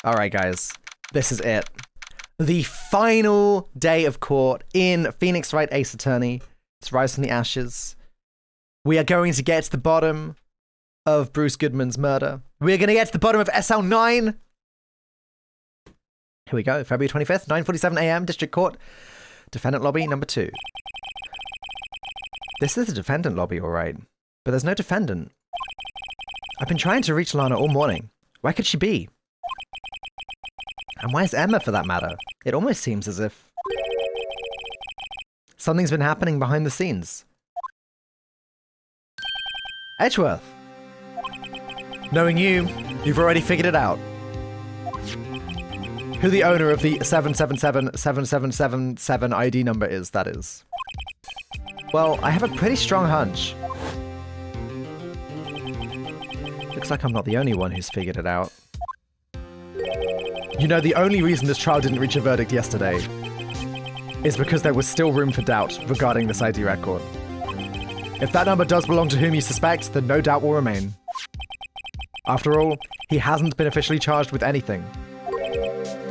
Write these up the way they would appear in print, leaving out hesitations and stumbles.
All right, guys. This is it. The final day of court in Phoenix Wright Ace Attorney. It's Rise from the Ashes. We are going to get to the bottom of Bruce Goodman's murder. We're going to get to the bottom of SL9. Here we go. February 25th, 9:47 a.m. District Court. Defendant lobby number 2. This is the defendant lobby, all right. But there's no defendant. I've been trying to reach Lana all morning. Where could she be? And where's Emma, for that matter? It almost seems as if something's been happening behind the scenes. Edgeworth. Knowing you, you've already figured it out. Who the owner of the 7777777 ID number is, that is. Well, I have a pretty strong hunch. Looks like I'm not the only one who's figured it out. You know, the only reason this trial didn't reach a verdict yesterday is because there was still room for doubt regarding this ID record. If that number does belong to whom you suspect, then no doubt will remain. After all, he hasn't been officially charged with anything.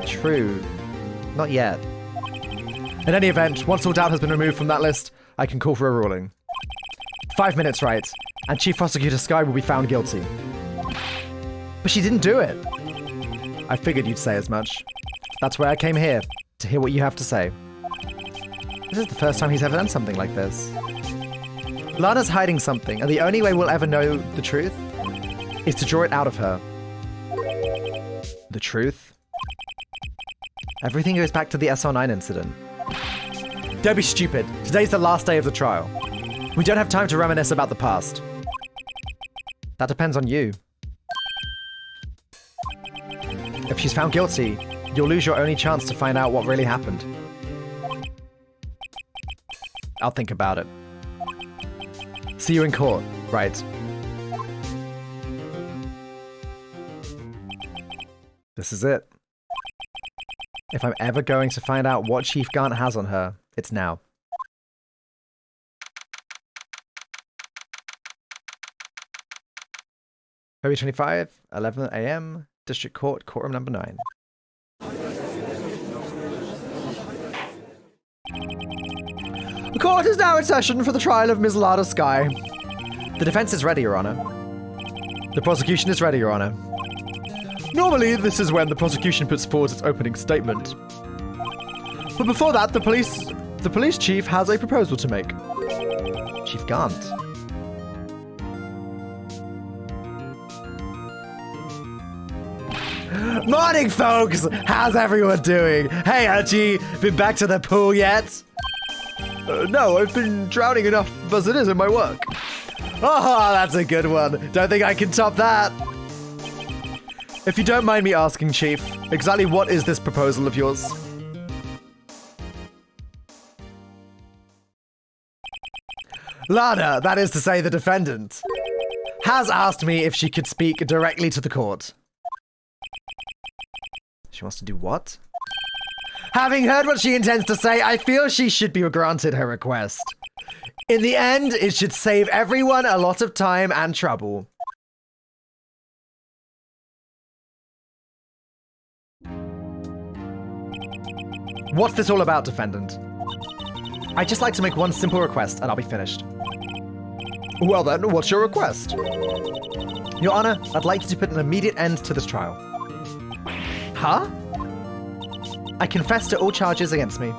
True. Not yet. In any event, once all doubt has been removed from that list, I can call for a ruling. 5 minutes, right? And Chief Prosecutor Skye will be found guilty. But she didn't do it. I figured you'd say as much. That's why I came here, to hear what you have to say. This is the first time he's ever done something like this. Lana's hiding something, and the only way we'll ever know the truth is to draw it out of her. The truth? Everything goes back to the SR9 incident. Don't be stupid. Today's the last day of the trial. We don't have time to reminisce about the past. That depends on you. If she's found guilty, you'll lose your only chance to find out what really happened. I'll think about it. See you in court, right? This is it. If I'm ever going to find out what Chief Gant has on her, it's now. February 25, 11 a.m. District Court, courtroom number 9. The court is now in session for the trial of Ms. Lana Skye. The defense is ready, Your Honor. The prosecution is ready, Your Honor. Normally, this is when the prosecution puts forward its opening statement. But before that, the police chief has a proposal to make. Chief Gant. Morning, folks! How's everyone doing? Hey, Archie, been back to the pool yet? No, I've been drowning enough as it is in my work. Oh, that's a good one. Don't think I can top that. If you don't mind me asking, Chief, exactly what is this proposal of yours? Lana, that is to say the defendant, has asked me if she could speak directly to the court. She wants to do what? Having heard what she intends to say, I feel she should be granted her request. In the end, it should save everyone a lot of time and trouble. What's this all about, defendant? I'd just like to make one simple request, and I'll be finished. Well then, what's your request? Your Honor, I'd like you to put an immediate end to this trial. Huh? I confess to all charges against me.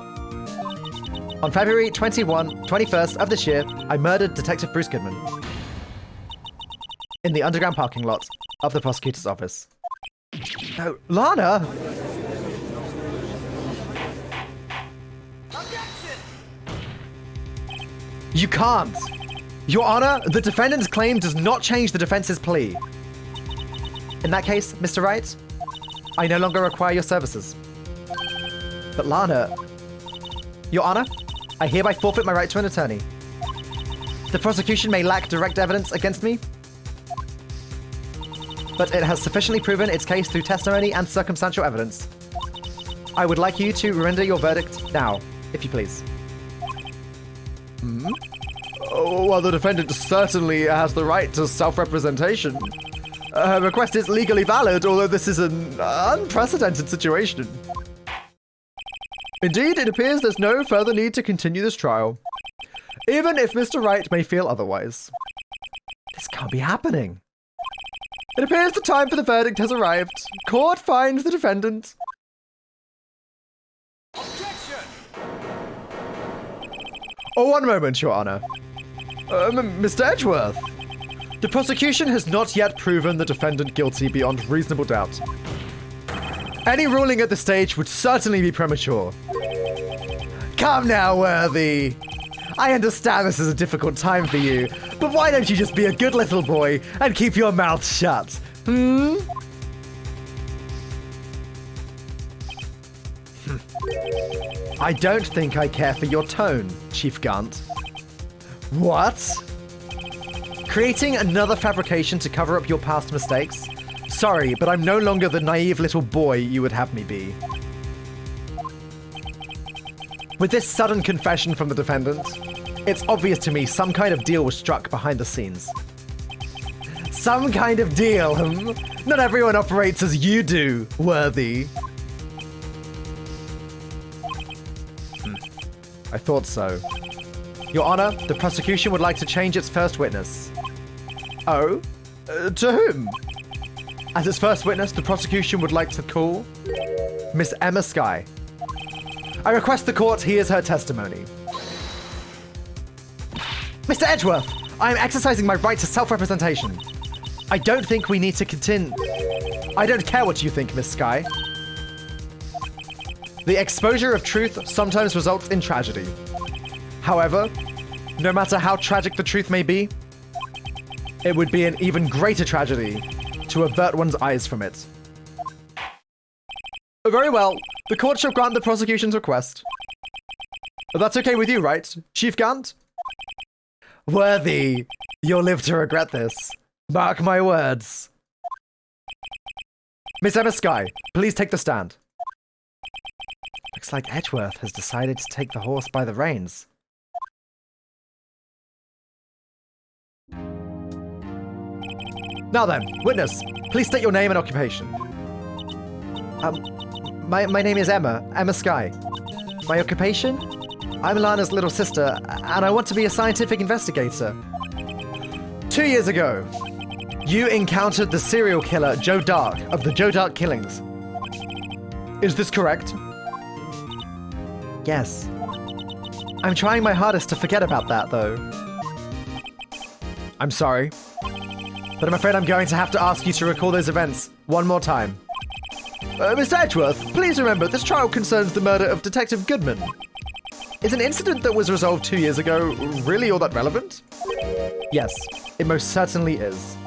On February 21st of this year, I murdered Detective Bruce Goodman in the underground parking lot of the prosecutor's office. Oh, Lana! Objection! You can't! Your Honor, the defendant's claim does not change the defense's plea. In that case, Mr. Wright, I no longer require your services. But Lana... Your Honor, I hereby forfeit my right to an attorney. The prosecution may lack direct evidence against me, but it has sufficiently proven its case through testimony and circumstantial evidence. I would like you to render your verdict now, if you please. Oh, well, the defendant certainly has the right to self-representation. Her request is legally valid, although this is an unprecedented situation. Indeed, it appears there's no further need to continue this trial, even if Mr. Wright may feel otherwise. This can't be happening. It appears the time for the verdict has arrived. Court finds the defendant. Objection! Oh, one moment, Your Honor. Mr. Edgeworth. The prosecution has not yet proven the defendant guilty beyond reasonable doubt. Any ruling at this stage would certainly be premature. Come now, Worthy. I understand this is a difficult time for you, but why don't you just be a good little boy and keep your mouth shut? I don't think I care for your tone, Chief Gunt. What? Creating another fabrication to cover up your past mistakes? Sorry, but I'm no longer the naive little boy you would have me be. With this sudden confession from the defendant, it's obvious to me some kind of deal was struck behind the scenes. Some kind of deal, Not everyone operates as you do, Worthy. I thought so. Your Honor, the prosecution would like to change its first witness. Oh? To whom? As its first witness, the prosecution would like to call Miss Emma Skye. I request the court hears her testimony. Mr. Edgeworth, I am exercising my right to self-representation. I don't think we need to continue. I don't care what you think, Miss Skye. The exposure of truth sometimes results in tragedy. However, no matter how tragic the truth may be, it would be an even greater tragedy to avert one's eyes from it. Very well. The court shall grant the prosecution's request. That's okay with you, right, Chief Gant? Worthy, you'll live to regret this. Mark my words. Miss Emma Skye, please take the stand. Looks like Edgeworth has decided to take the horse by the reins. Now then, witness, please state your name and occupation. My name is Emma Skye. My occupation? I'm Lana's little sister, and I want to be a scientific investigator. 2 years ago, you encountered the serial killer Joe Dark of the Joe Dark killings. Is this correct? Yes. I'm trying my hardest to forget about that, though. I'm sorry, but I'm afraid I'm going to have to ask you to recall those events one more time. Mr. Edgeworth, please remember this trial concerns the murder of Detective Goodman. Is an incident that was resolved 2 years ago really all that relevant? Yes, it most certainly is.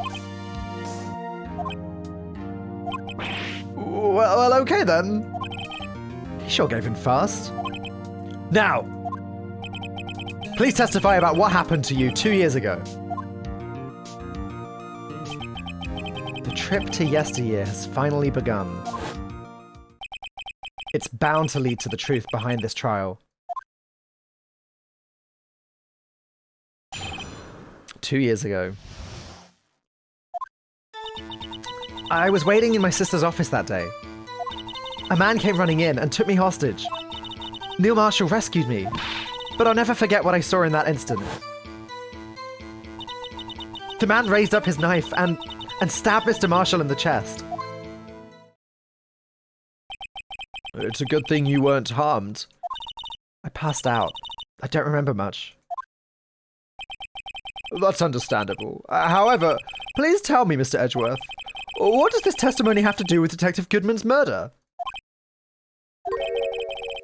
Well, okay then. He sure gave in fast. Now, please testify about what happened to you 2 years ago. The trip to yesteryear has finally begun. It's bound to lead to the truth behind this trial. 2 years ago. I was waiting in my sister's office that day. A man came running in and took me hostage. Neil Marshall rescued me, but I'll never forget what I saw in that instant. The man raised up his knife and stabbed Mr. Marshall in the chest. It's a good thing you weren't harmed. I passed out. I don't remember much. That's understandable. However, please tell me, Mr. Edgeworth, what does this testimony have to do with Detective Goodman's murder?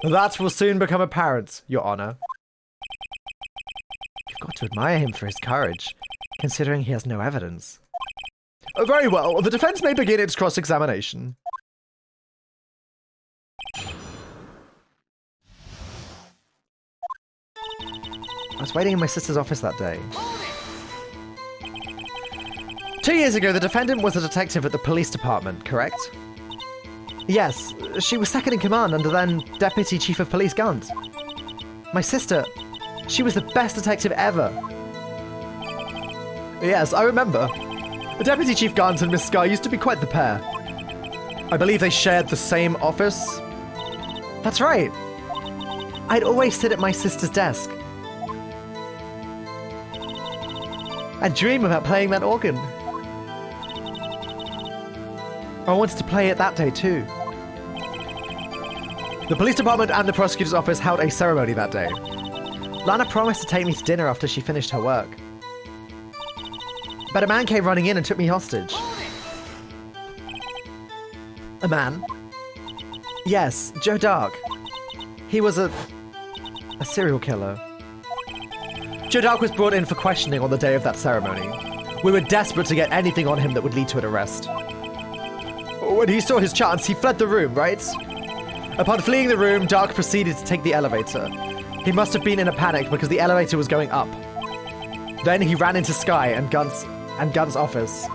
That will soon become apparent, Your Honor. You've got to admire him for his courage, considering he has no evidence. Very well, the defense may begin its cross-examination. I was waiting in my sister's office that day. 2 years ago, the defendant was a detective at the police department, correct? Yes, she was second in command under then Deputy Chief of Police Gunt. My sister, she was the best detective ever. Yes, I remember. Deputy Chief Gant and Miss Sky used to be quite the pair. I believe they shared the same office. That's right. I'd always sit at my sister's desk and dream about playing that organ. I wanted to play it that day too. The police department and the prosecutor's office held a ceremony that day. Lana promised to take me to dinner after she finished her work. But a man came running in and took me hostage. A man? Yes, Joe Dark. He was a serial killer. Joe Dark was brought in for questioning on the day of that ceremony. We were desperate to get anything on him that would lead to an arrest. When he saw his chance, he fled the room, right? Upon fleeing the room, Dark proceeded to take the elevator. He must have been in a panic because the elevator was going up. Then he ran into Sky and Gunt's office.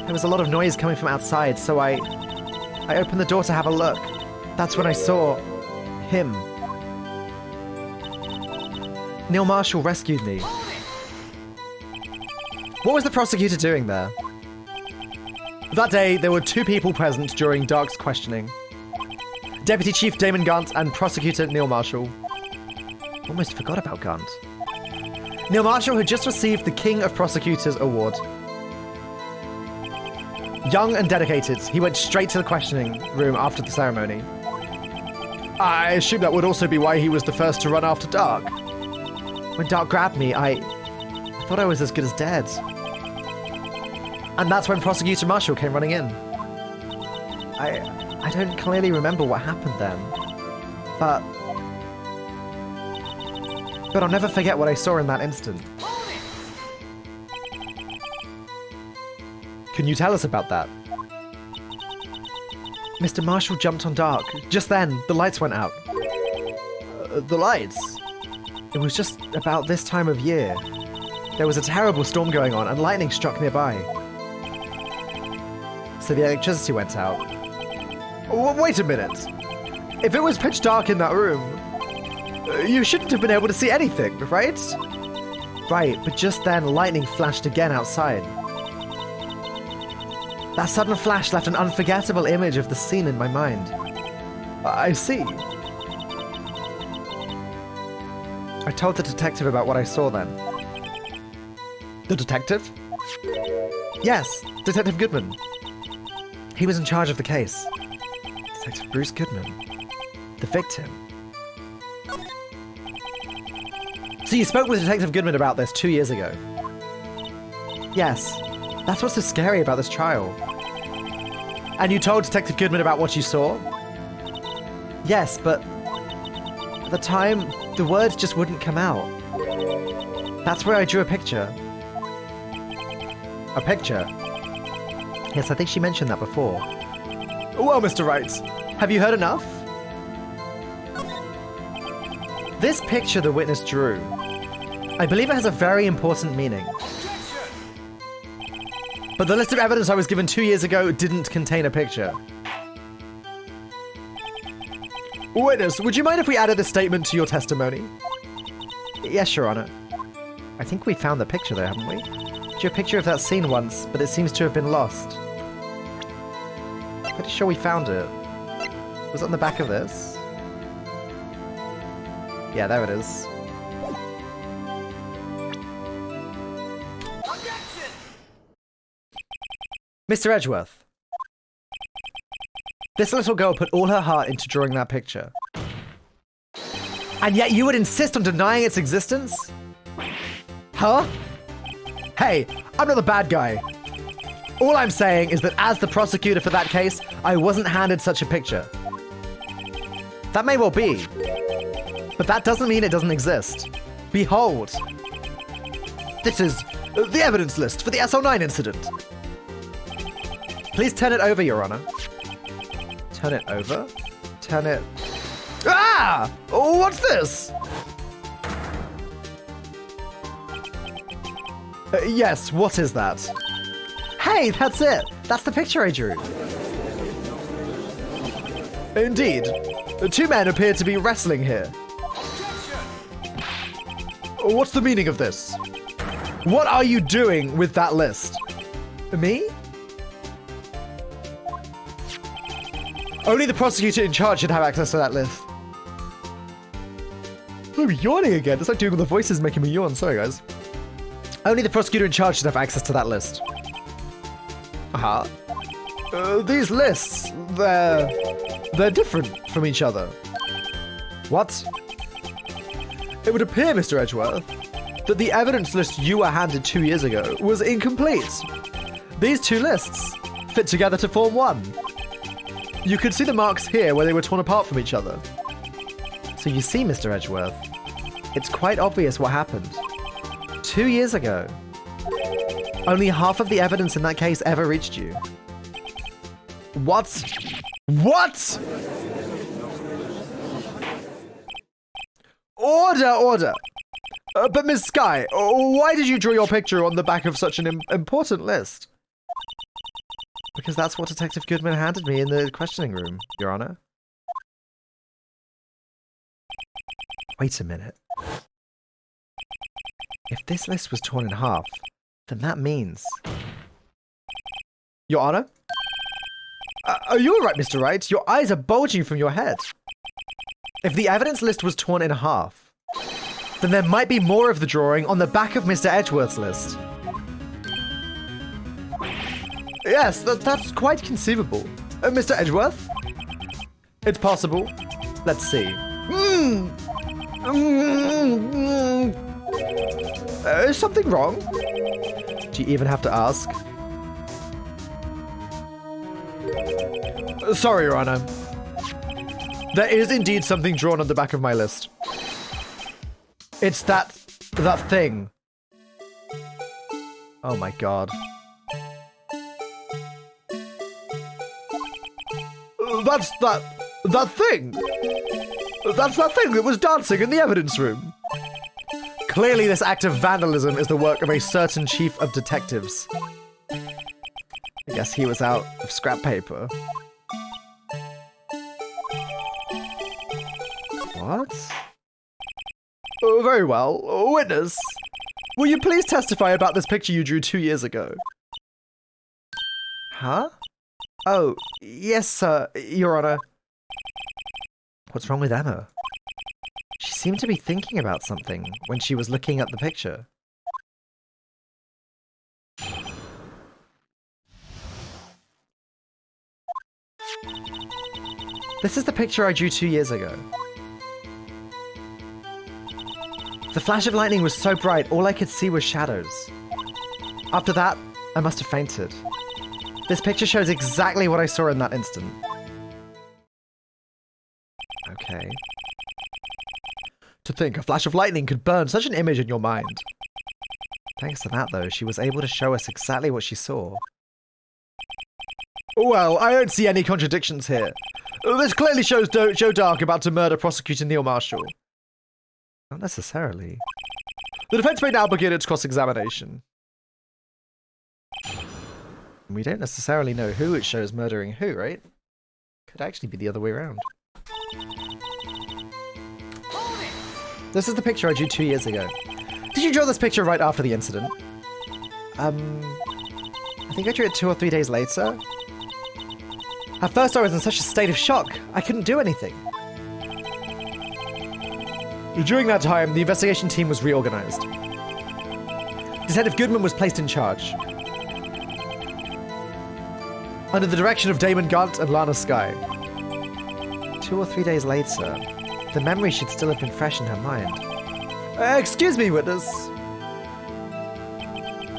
There was a lot of noise coming from outside, so I opened the door to have a look. That's when I saw him. Neil Marshall rescued me. What was the prosecutor doing there? That day, there were 2 people present during Dark's questioning. Deputy Chief Damon Gunt and Prosecutor Neil Marshall. Almost forgot about Gunt. Neil Marshall had just received the King of Prosecutors award. Young and dedicated, he went straight to the questioning room after the ceremony. I assume that would also be why he was the first to run after Dark. When Dark grabbed me, I thought I was as good as dead. And that's when Prosecutor Marshall came running in. I don't clearly remember what happened then, but I'll never forget what I saw in that instant. Can you tell us about that? Mr. Marshall jumped on Dark. Just then, the lights went out. The lights? It was just about this time of year. There was a terrible storm going on and lightning struck nearby. So the electricity went out. Wait a minute. If it was pitch dark in that room, you shouldn't have been able to see anything, right? Right, but just then lightning flashed again outside. That sudden flash left an unforgettable image of the scene in my mind. I see. I told the detective about what I saw then. The detective? Yes, Detective Goodman. He was in charge of the case. Detective Bruce Goodman. The victim. So you spoke with Detective Goodman about this 2 years ago? Yes. That's what's so scary about this trial. And you told Detective Goodman about what you saw? Yes, but at the time, the words just wouldn't come out. That's where I drew a picture. A picture? Yes, I think she mentioned that before. Well, Mr. Wright, have you heard enough? This picture the witness drew, I believe it has a very important meaning. But the list of evidence I was given 2 years ago didn't contain a picture. Witness, would you mind if we added this statement to your testimony? Yes, Your Honor. I think we found the picture there, haven't we? Drew a picture of that scene once, but it seems to have been lost. Pretty sure we found it. Was it on the back of this? Yeah, there it is. Mr. Edgeworth. This little girl put all her heart into drawing that picture. And yet you would insist on denying its existence? Huh? Hey, I'm not the bad guy. All I'm saying is that as the prosecutor for that case, I wasn't handed such a picture. That may well be, but that doesn't mean it doesn't exist. Behold. This is the evidence list for the SL9 incident. Please turn it over, Your Honor. Turn it over? Turn it... Ah! What's this? Yes, what is that? Hey, that's it! That's the picture I drew. Indeed. The 2 men appear to be wrestling here. What's the meaning of this? What are you doing with that list? Me? Only the prosecutor in charge should have access to that list. I'm yawning again. It's like doing all the voices making me yawn. Sorry, guys. Only the prosecutor in charge should have access to that list. Uh-huh. These lists, they're different from each other. What? It would appear, Mr. Edgeworth, that the evidence list you were handed 2 years ago was incomplete. These two lists fit together to form one. You can see the marks here where they were torn apart from each other. So you see, Mr. Edgeworth, it's quite obvious what happened. 2 years ago. Only half of the evidence in that case ever reached you. What? What? Order! But Ms. Skye, why did you draw your picture on the back of such an important list? Because that's what Detective Goodman handed me in the questioning room, Your Honor. Wait a minute. If this list was torn in half, then that means... Your Honor? Are you alright, Mr. Wright? Your eyes are bulging from your head. If the evidence list was torn in half, then there might be more of the drawing on the back of Mr. Edgeworth's list. Yes, that's quite conceivable. Mr. Edgeworth? It's possible. Let's see. Is something wrong? Do you even have to ask? Sorry, Your Honor. There is indeed something drawn on the back of my list. It's that thing. Oh my god. That's that thing! That's that thing that was dancing in the evidence room. Clearly this act of vandalism is the work of a certain chief of detectives. I guess he was out of scrap paper. What? Oh, very well. Witness, will you please testify about this picture you drew 2 years ago? Huh? Oh, yes, sir, Your Honor. What's wrong with Emma? She seemed to be thinking about something when she was looking at the picture. This is the picture I drew 2 years ago. The flash of lightning was so bright, all I could see was shadows. After that, I must have fainted. This picture shows exactly what I saw in that instant. Okay. To think a flash of lightning could burn such an image in your mind. Thanks to that, though, she was able to show us exactly what she saw. Well, I don't see any contradictions here. This clearly shows Joe Dark about to murder prosecutor Neil Marshall. Not necessarily. The defense may now begin its cross-examination. We don't necessarily know who it shows murdering who, right? Could actually be the other way around. This is the picture I drew 2 years ago. Did you draw this picture right after the incident? I think I drew it 2 or 3 days later. At first I was in such a state of shock, I couldn't do anything. During that time, the investigation team was reorganized. Detective Goodman was placed in charge. Under the direction of Damon Gunt and Lana Skye. 2 or 3 days later, the memory should still have been fresh in her mind. Excuse me, witness.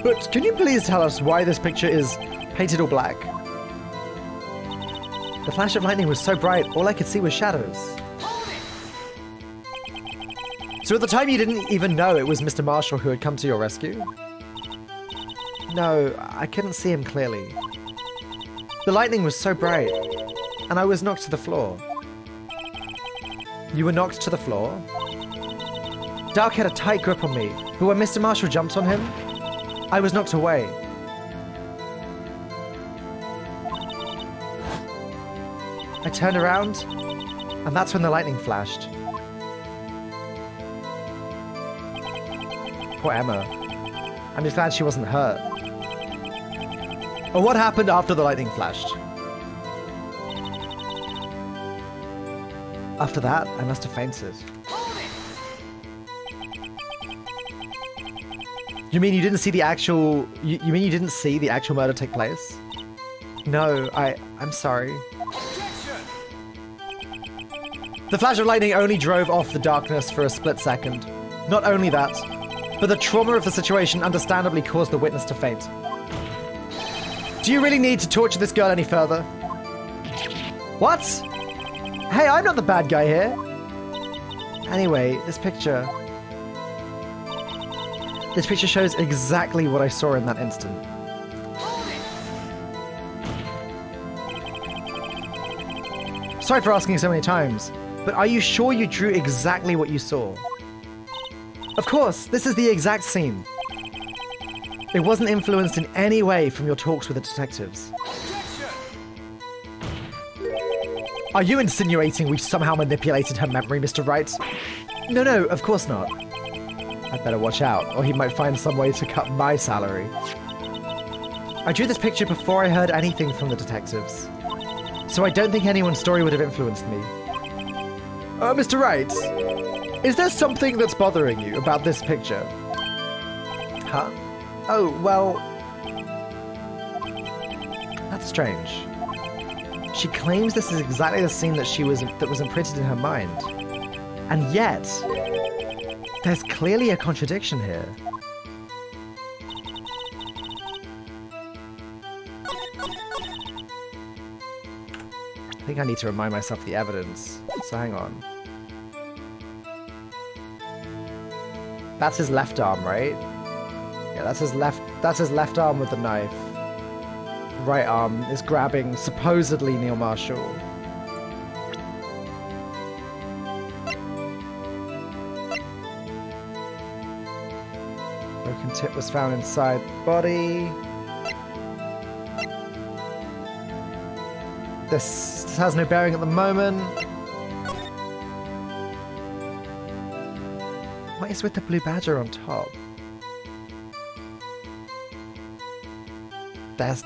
But can you please tell us why this picture is painted all black? The flash of lightning was so bright, all I could see was shadows. So at the time you didn't even know it was Mr. Marshall who had come to your rescue? No, I couldn't see him clearly. The lightning was so bright, and I was knocked to the floor. You were knocked to the floor? Dark had a tight grip on me, but when Mr. Marshall jumped on him, I was knocked away. I turned around, and that's when the lightning flashed. Poor Emma. I'm just glad she wasn't hurt. Or what happened after the lightning flashed? After that, I must have fainted. You mean you didn't see the actual... You mean you didn't see the actual murder take place? No, I'm sorry. The flash of lightning only drove off the darkness for a split second. Not only that, but the trauma of the situation understandably caused the witness to faint. Do you really need to torture this girl any further? What? Hey, I'm not the bad guy here. Anyway, this picture shows exactly what I saw in that instant. Sorry for asking so many times, but are you sure you drew exactly what you saw? Of course, this is the exact scene. It wasn't influenced in any way from your talks with the detectives. Are you insinuating we somehow manipulated her memory, Mr. Wright? No, of course not. I'd better watch out, or he might find some way to cut my salary. I drew this picture before I heard anything from the detectives, so I don't think anyone's story would have influenced me. Mr. Wright, is there something that's bothering you about this picture? Huh? Oh, well... That's strange. She claims this is exactly the scene that was imprinted in her mind. And yet, there's clearly a contradiction here. I think I need to remind myself of the evidence, so hang on. That's his left arm, right? Yeah, that's his left arm with the knife. Right arm is grabbing supposedly Neil Marshall. Broken tip was found inside body. This has no bearing at the moment. What is with the blue badger on top? There's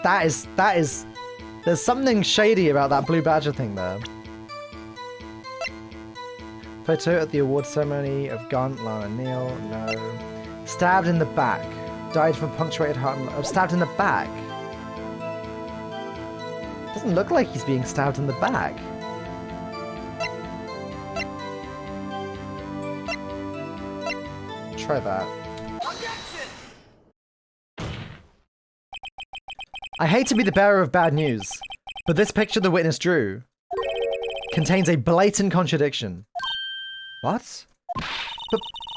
something shady about that blue badger thing there. Photo at the award ceremony of Gaunt, Lana Neal. No. Stabbed in the back. Died from punctuated heart and... Oh, stabbed in the back. Doesn't look like he's being stabbed in the back. Try that. I hate to be the bearer of bad news, but this picture the witness drew contains a blatant contradiction. What?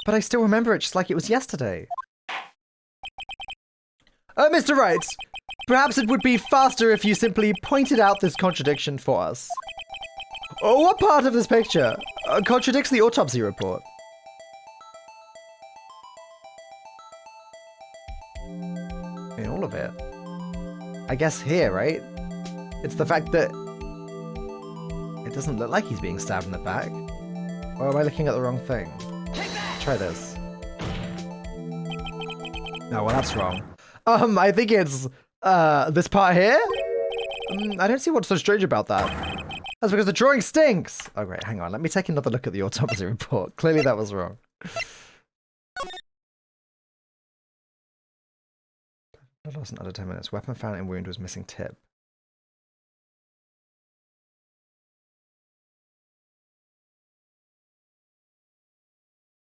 But I still remember it just like it was yesterday. Oh, Mr. Wright, perhaps it would be faster if you simply pointed out this contradiction for us. Oh, what part of this picture contradicts the autopsy report? In all of it. I guess here, right? It's the fact that it doesn't look like he's being stabbed in the back. Or am I looking at the wrong thing? Try this. No, well, that's wrong. I think it's this part here? I don't see what's so strange about that. That's because the drawing stinks! Oh great, hang on, let me take another look at the autopsy report. Clearly that was wrong. Lost in under 10 minutes. Weapon found in wound was missing tip.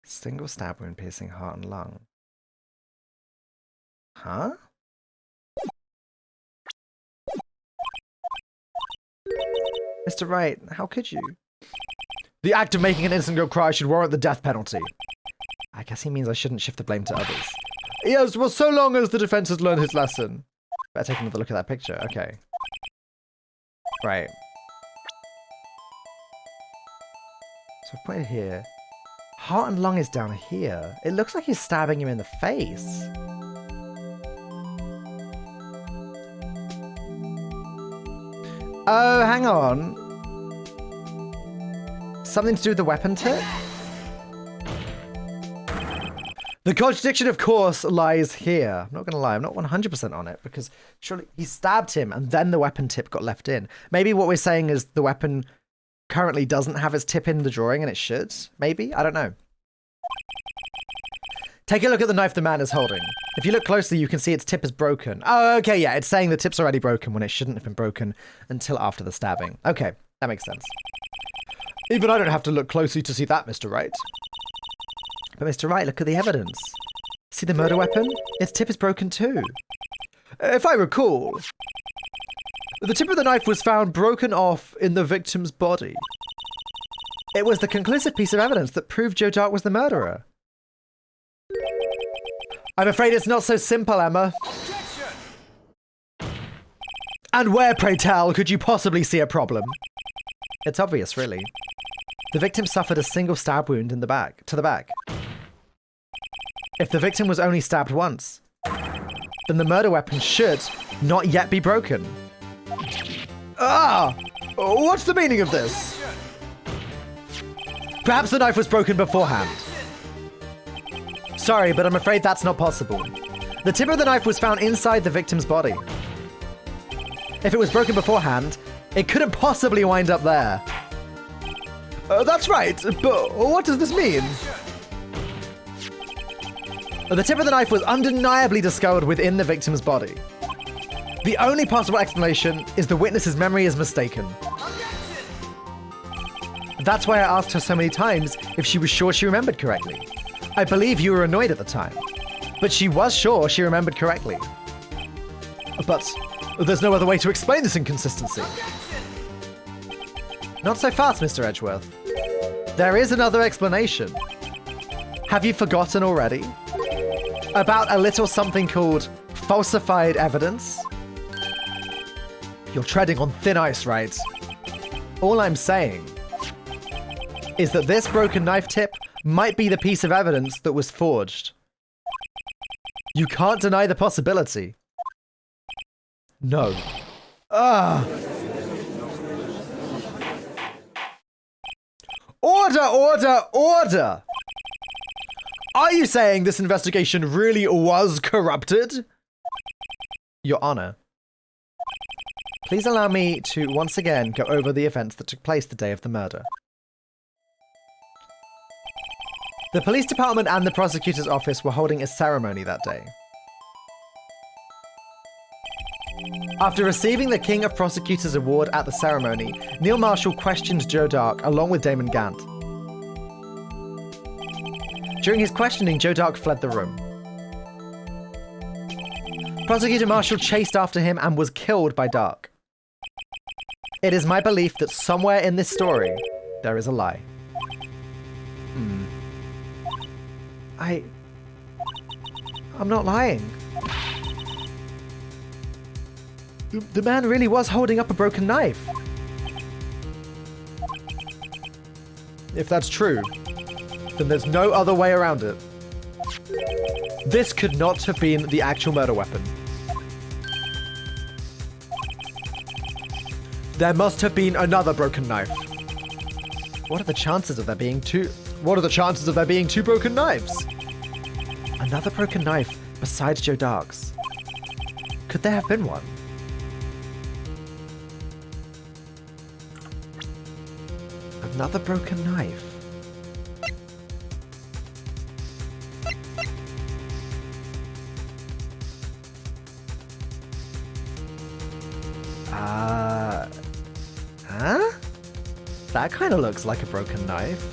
Single stab wound piercing heart and lung. Huh? Mr. Wright, how could you? The act of making an innocent girl cry should warrant the death penalty. I guess he means I shouldn't shift the blame to others. Yes, well, so long as the defense has learned his lesson. Better take another look at that picture. Okay. Right. So I've put it here. Heart and lung is down here. It looks like he's stabbing him in the face. Oh, hang on. Something to do with the weapon tip? The contradiction, of course, lies here. I'm not going to lie, I'm not 100% on it, because surely he stabbed him and then the weapon tip got left in. Maybe what we're saying is the weapon currently doesn't have its tip in the drawing and it should. Maybe? I don't know. Take a look at the knife the man is holding. If you look closely, you can see its tip is broken. Oh, okay, yeah, it's saying the tip's already broken when it shouldn't have been broken until after the stabbing. Okay, that makes sense. Even I don't have to look closely to see that, Mr. Wright. But Mr. Wright, look at the evidence. See the murder weapon? Its tip is broken too. If I recall, the tip of the knife was found broken off in the victim's body. It was the conclusive piece of evidence that proved Joe Dark was the murderer. I'm afraid it's not so simple, Emma. Objection! And where, pray tell, could you possibly see a problem? It's obvious, really. The victim suffered a single stab wound in the back, to the back. If the victim was only stabbed once, then the murder weapon should not yet be broken. Ah! What's the meaning of this? Perhaps the knife was broken beforehand. Sorry, but I'm afraid that's not possible. The tip of the knife was found inside the victim's body. If it was broken beforehand, it couldn't possibly wind up there. That's right, but what does this mean? The tip of the knife was undeniably discovered within the victim's body. The only possible explanation is the witness's memory is mistaken. That's why I asked her so many times if she was sure she remembered correctly. I believe you were annoyed at the time, but she was sure she remembered correctly. But there's no other way to explain this inconsistency. Not so fast, Mr. Edgeworth. There is another explanation. Have you forgotten already? About a little something called falsified evidence? You're treading on thin ice, right? All I'm saying is that this broken knife tip might be the piece of evidence that was forged. You can't deny the possibility. No. Ah. Order, order, order! Are you saying this investigation really was corrupted? Your Honor, please allow me to once again go over the events that took place the day of the murder. The police department and the prosecutor's office were holding a ceremony that day. After receiving the King of Prosecutors Award at the ceremony, Neil Marshall questioned Joe Dark along with Damon Gant. During his questioning, Joe Dark fled the room. Prosecutor Marshall chased after him and was killed by Dark. It is my belief that somewhere in this story, there is a lie. I'm not lying. The man really was holding up a broken knife. If that's true, then there's no other way around it. This could not have been the actual murder weapon. There must have been another broken knife. What are the chances of there being two? What are the chances of there being two broken knives? Another broken knife besides Joe Dark's. Could there have been one? Another broken knife. Huh? That kind of looks like a broken knife.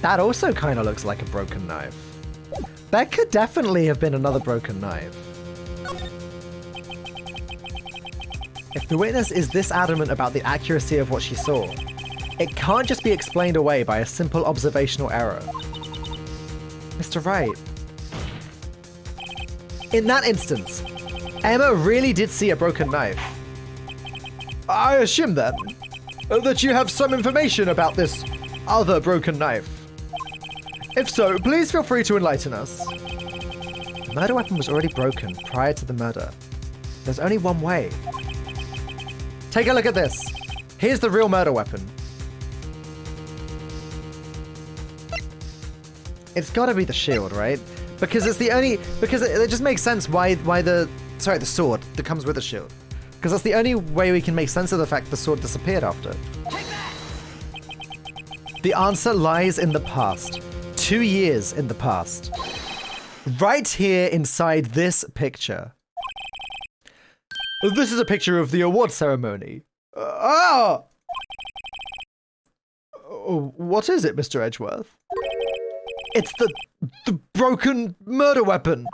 That also kind of looks like a broken knife. There could definitely have been another broken knife. If the witness is this adamant about the accuracy of what she saw, it can't just be explained away by a simple observational error. Mr. Wright. In that instance, Emma really did see a broken knife. I assume then that you have some information about this other broken knife. If so, please feel free to enlighten us. The murder weapon was already broken prior to the murder. There's only one way. Take a look at this. Here's the real murder weapon. It's gotta be the shield, right? Because it's the only... Because it just makes sense why the... Sorry, the sword that comes with the shield. Because that's the only way we can make sense of the fact the sword disappeared after. The answer lies in the past. 2 years in the past. Right here inside this picture. This is a picture of the award ceremony. What is it, Mr. Edgeworth? It's the broken murder weapon.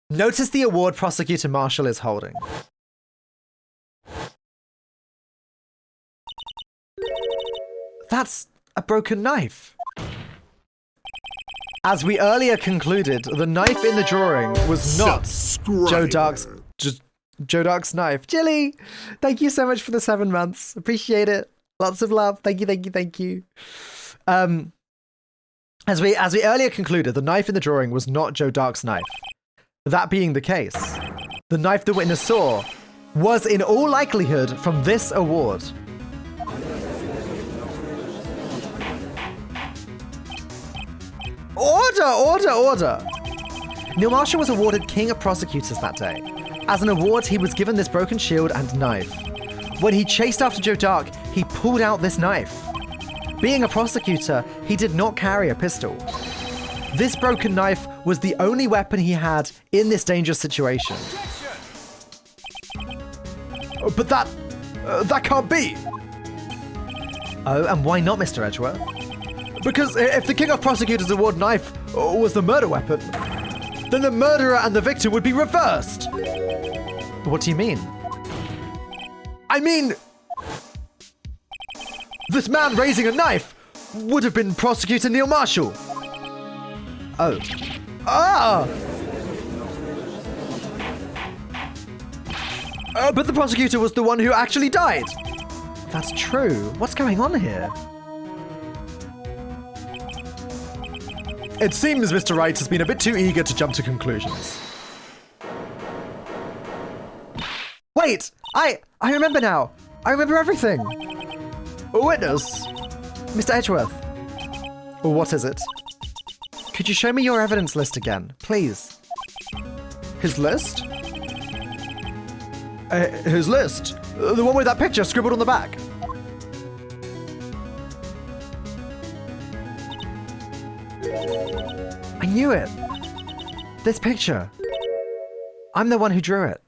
Notice the award Prosecutor Marshall is holding. That's a broken knife. As we earlier concluded, the knife in the drawing was not Joe Dark's knife. Jilly, thank you so much for the 7 months. Appreciate it. Lots of love. Thank you, thank you, thank you. As we earlier concluded, the knife in the drawing was not Joe Dark's knife. That being the case, the knife the witness saw was in all likelihood from this award. Order! Neil Marshall was awarded King of Prosecutors that day. As an award, he was given this broken shield and knife. When he chased after Joe Dark, he pulled out this knife. Being a prosecutor, he did not carry a pistol. This broken knife was the only weapon he had in this dangerous situation. But that can't be! Oh, and why not, Mr. Edgeworth? Because if the King of Prosecutors Award knife was the murder weapon, then the murderer and the victim would be reversed. What do you mean? I mean, this man raising a knife would have been Prosecutor Neil Marshall. Oh. But the prosecutor was the one who actually died. That's true. What's going on here? It seems Mr. Wright has been a bit too eager to jump to conclusions. Wait! I remember now! I remember everything! A witness! Mr. Edgeworth. What is it? Could you show me your evidence list again, please? His list? His list? The one with that picture scribbled on the back. I knew it. This picture. I'm the one who drew it.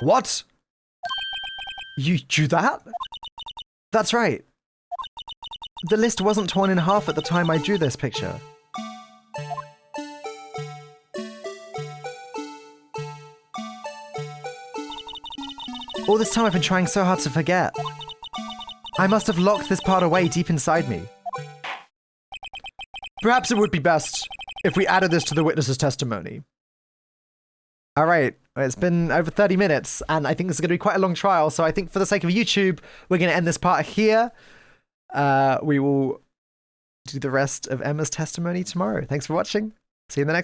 What? You drew that? That's right. The list wasn't torn in half at the time I drew this picture. All this time I've been trying so hard to forget. I must have locked this part away deep inside me. Perhaps it would be best if we added this to the witness's testimony. All right, it's been over 30 minutes, and I think this is going to be quite a long trial, so I think for the sake of YouTube, we're going to end this part here. We will do the rest of Emma's testimony tomorrow. Thanks for watching. See you in the next one.